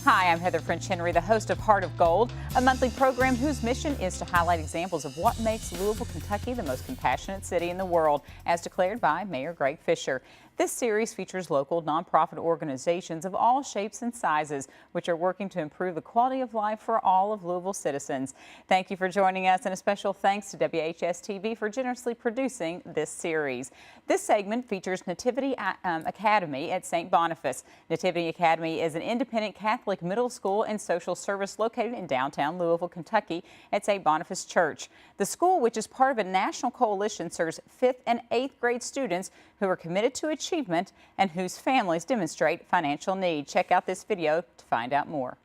Hi, I'm Heather French Henry, the host of Heart of Gold, a monthly program whose mission is to highlight examples of what makes Louisville, Kentucky the most compassionate city in the world, as declared by Mayor Greg Fischer. This series features local nonprofit organizations of all shapes and sizes, which are working to improve the quality of life for all of Louisville citizens. Thank you for joining us, and a special thanks to WHAS TV for generously producing this series. This segment features Nativity Academy at St. Boniface. Nativity Academy is an independent Catholic middle school and social service located in downtown Louisville, Kentucky at St. Boniface Church. The school, which is part of a national coalition, serves 5th and 8th grade students who are committed to achievement and whose families demonstrate financial need. Check out this video to find out more.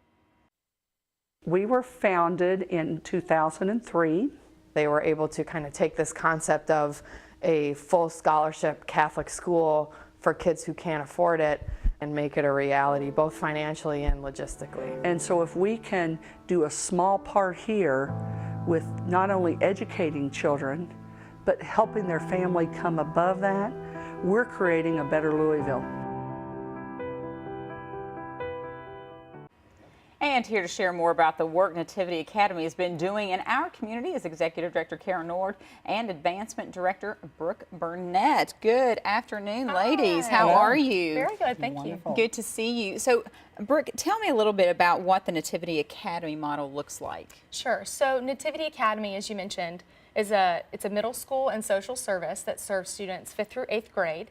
We were founded in 2003. They were able to kind of take this concept of a full scholarship Catholic school for kids who can't afford it and make it a reality, both financially and logistically. And so if we can do a small part here with not only educating children, but helping their family come above that, we're creating a better Louisville. And here to share more about the work Nativity Academy has been doing in our community is Executive Director Karen Nord and Advancement Director Brooke Burnette. Good afternoon, ladies. Hi. How are you? Very good, thank Wonderful. you. Good to see you. So, Brooke, tell me a little bit about what the Nativity Academy model looks like. Sure. So Nativity Academy, as you mentioned, it's a middle school and social service that serves students 5th through 8th grade,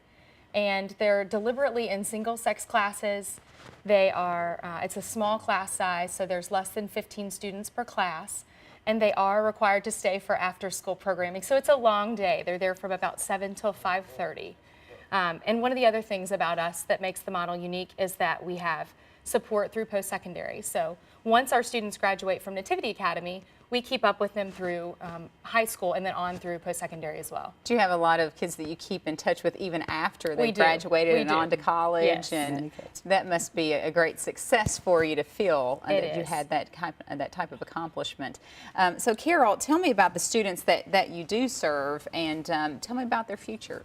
and they're deliberately in single-sex classes. They are, it's a small class size, so there's less than 15 students per class, and they are required to stay for after-school programming. So it's a long day. They're there from about 7 till 5:30. And one of the other things about us that makes the model unique is that we have support through post-secondary. So once our students graduate from Nativity Academy, we keep up with them through high school and then on through post-secondary as well. Do you have a lot of kids that you keep in touch with even after they We do. graduated We and do. on to college? Yes. And that must be a great success for you to feel It that you is. had that type of accomplishment. So Carol, tell me about the students that you do serve, and tell me about their future.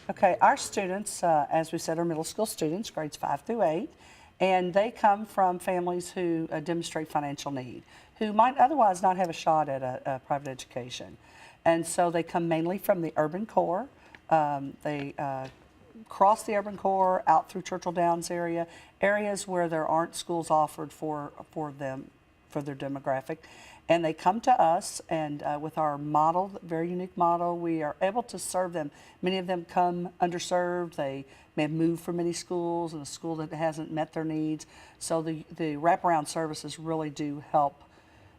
Okay, our students, as we said, are middle school students, grades 5 through 8, and they come from families who demonstrate financial need, who might otherwise not have a shot at a private education. And so they come mainly from the urban core. They cross the urban core out through Churchill Downs area, areas where there aren't schools offered for them, for their demographic. And they come to us, and with our model, very unique model, we are able to serve them. Many of them come underserved. They may have moved from many schools, and a school that hasn't met their needs. So the wraparound services really do help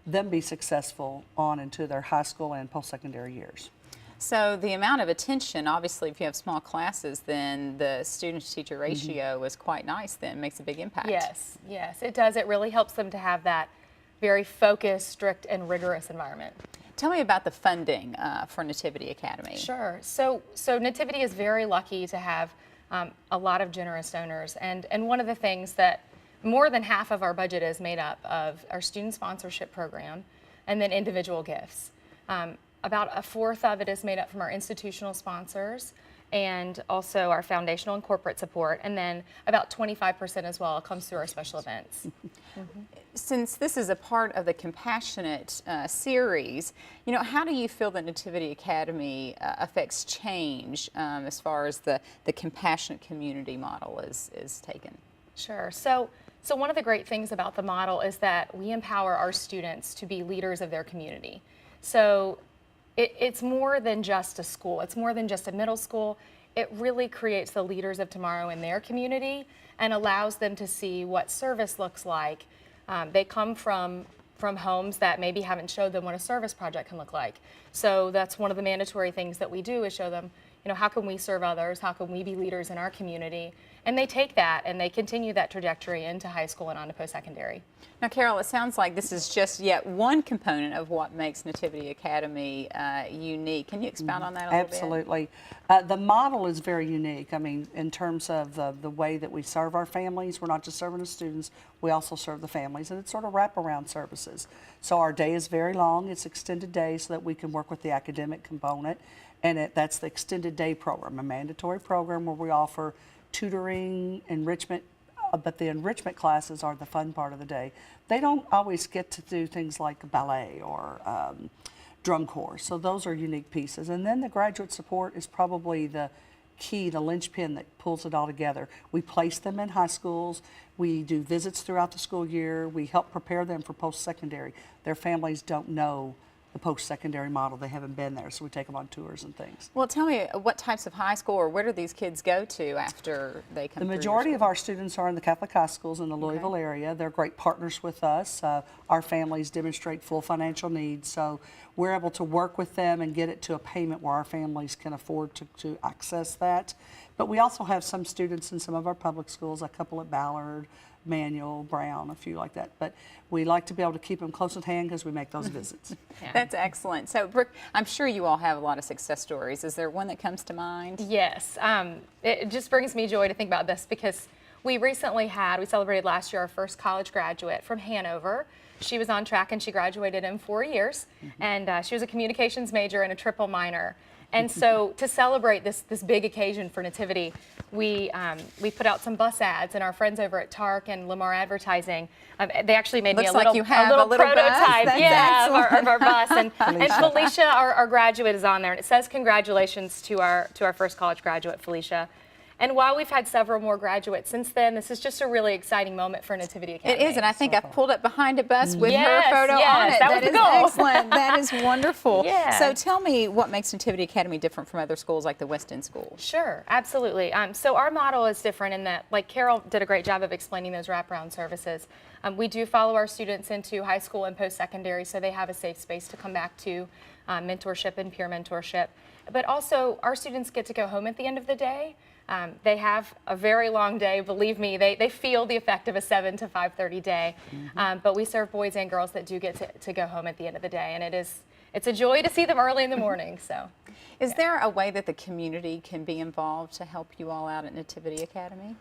them be successful on into their high school and post-secondary years. So the amount of attention, obviously, if you have small classes, then the student-to-teacher ratio is quite nice then, makes a big impact. Yes, yes, it does. It really helps them to have that very focused, strict, and rigorous environment. Tell me about the funding for Nativity Academy. Sure. So Nativity is very lucky to have a lot of generous donors, and one of the things that more than half of our budget is made up of our student sponsorship program and then individual gifts. About a fourth of it is made up from our institutional sponsors and also our foundational and corporate support, and then about 25% as well comes through our special events. Since this is a part of the Compassionate series, you know, how do you feel that Nativity Academy affects change as far as the compassionate community model is taken? Sure. So one of the great things about the model is that we empower our students to be leaders of their community. So it's more than just a school. It's more than just a middle school. It really creates the leaders of tomorrow in their community and allows them to see what service looks like. They come from homes that maybe haven't showed them what a service project can look like. So that's one of the mandatory things that we do is show them, you know, how can we serve others? How can we be leaders in our community? And they take that and they continue that trajectory into high school and on to post-secondary. Now, Carol, it sounds like this is just yet one component of what makes Nativity Academy unique. Can you expound on that a little bit? Absolutely. The model is very unique. I mean, in terms of the way that we serve our families, we're not just serving the students, we also serve the families, and it's sort of wraparound services. So our day is very long. It's extended day so that we can work with the academic component, and that's the extended day program, a mandatory program where we offer tutoring, enrichment but the enrichment classes are the fun part of the day. They don't always get to do things like ballet or drum corps, so those are unique pieces. And then the graduate support is probably the key, the linchpin that pulls it all together. We place them in high schools. We do visits throughout the school year. We help prepare them for post-secondary. Their families don't know the post-secondary model. They haven't been there, so we take them on tours and things. Well, tell me, what types of high school or where do these kids go to after they come The through majority your of our students are in the Catholic high schools in the Louisville area. They're great partners with us. Our families demonstrate full financial needs, so we're able to work with them and get it to a payment where our families can afford to access that. But we also have some students in some of our public schools, a couple at Ballard, Manual, Brown, a few like that. But we like to be able to keep them close at hand because we make those visits. Yeah. That's excellent. So, Brooke, I'm sure you all have a lot of success stories. Is there one that comes to mind? Yes. It just brings me joy to think about this because we celebrated last year our first college graduate from Hanover. She was on track and she graduated in 4 years. And she was a communications major and a triple minor. And so to celebrate this big occasion for Nativity, we put out some bus ads, and our friends over at Tark and Lamar Advertising, they actually made me a little prototype of our bus. And Felicia, our graduate, is on there, and it says congratulations to our first college graduate, Felicia. And while we've had several more graduates since then, this is just a really exciting moment for Nativity Academy. It is, and I think I've pulled up behind a bus with Yes, her photo on it. That was the goal. Excellent. That is wonderful. Yeah. So tell me what makes Nativity Academy different from other schools like the West End schools. Sure, absolutely. So our model is different in that, like Carol did a great job of explaining those wraparound services. We do follow our students into high school and post-secondary, so they have a safe space to come back to, mentorship and peer mentorship. But also, our students get to go home at the end of the day. They have a very long day, believe me. They feel the effect of a 7 to 5:30 day. But we serve boys and girls that do get to go home at the end of the day, and it's a joy to see them early in the morning. So, is there a way that the community can be involved to help you all out at Nativity Academy?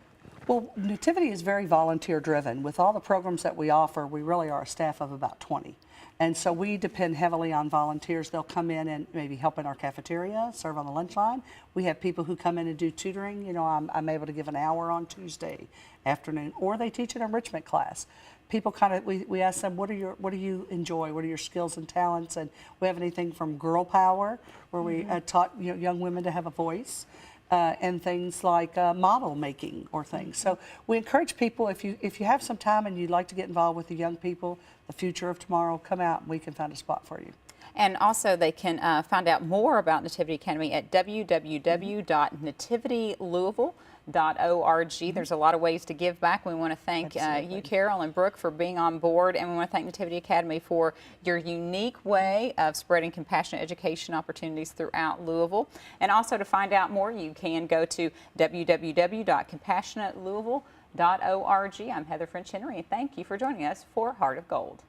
Well, Nativity is very volunteer driven. With all the programs that we offer, we really are a staff of about 20. And so we depend heavily on volunteers. They'll come in and maybe help in our cafeteria, serve on the lunch line. We have people who come in and do tutoring. You know, I'm able to give an hour on Tuesday afternoon, or they teach an enrichment class. People we ask them, what do you enjoy? What are your skills and talents? And we have anything from girl power, where we taught young women to have a voice. And things like model making or things. So we encourage people, if you have some time and you'd like to get involved with the young people, the future of tomorrow, come out and we can find a spot for you. And also they can find out more about Nativity Academy at www.nativitylouisville.org. There's a lot of ways to give back. We want to thank you, Carol and Brooke, for being on board, and we want to thank Nativity Academy for your unique way of spreading compassionate education opportunities throughout Louisville. And also to find out more, you can go to www.compassionatelouisville.org. I'm Heather French Henry, and thank you for joining us for Heart of Gold.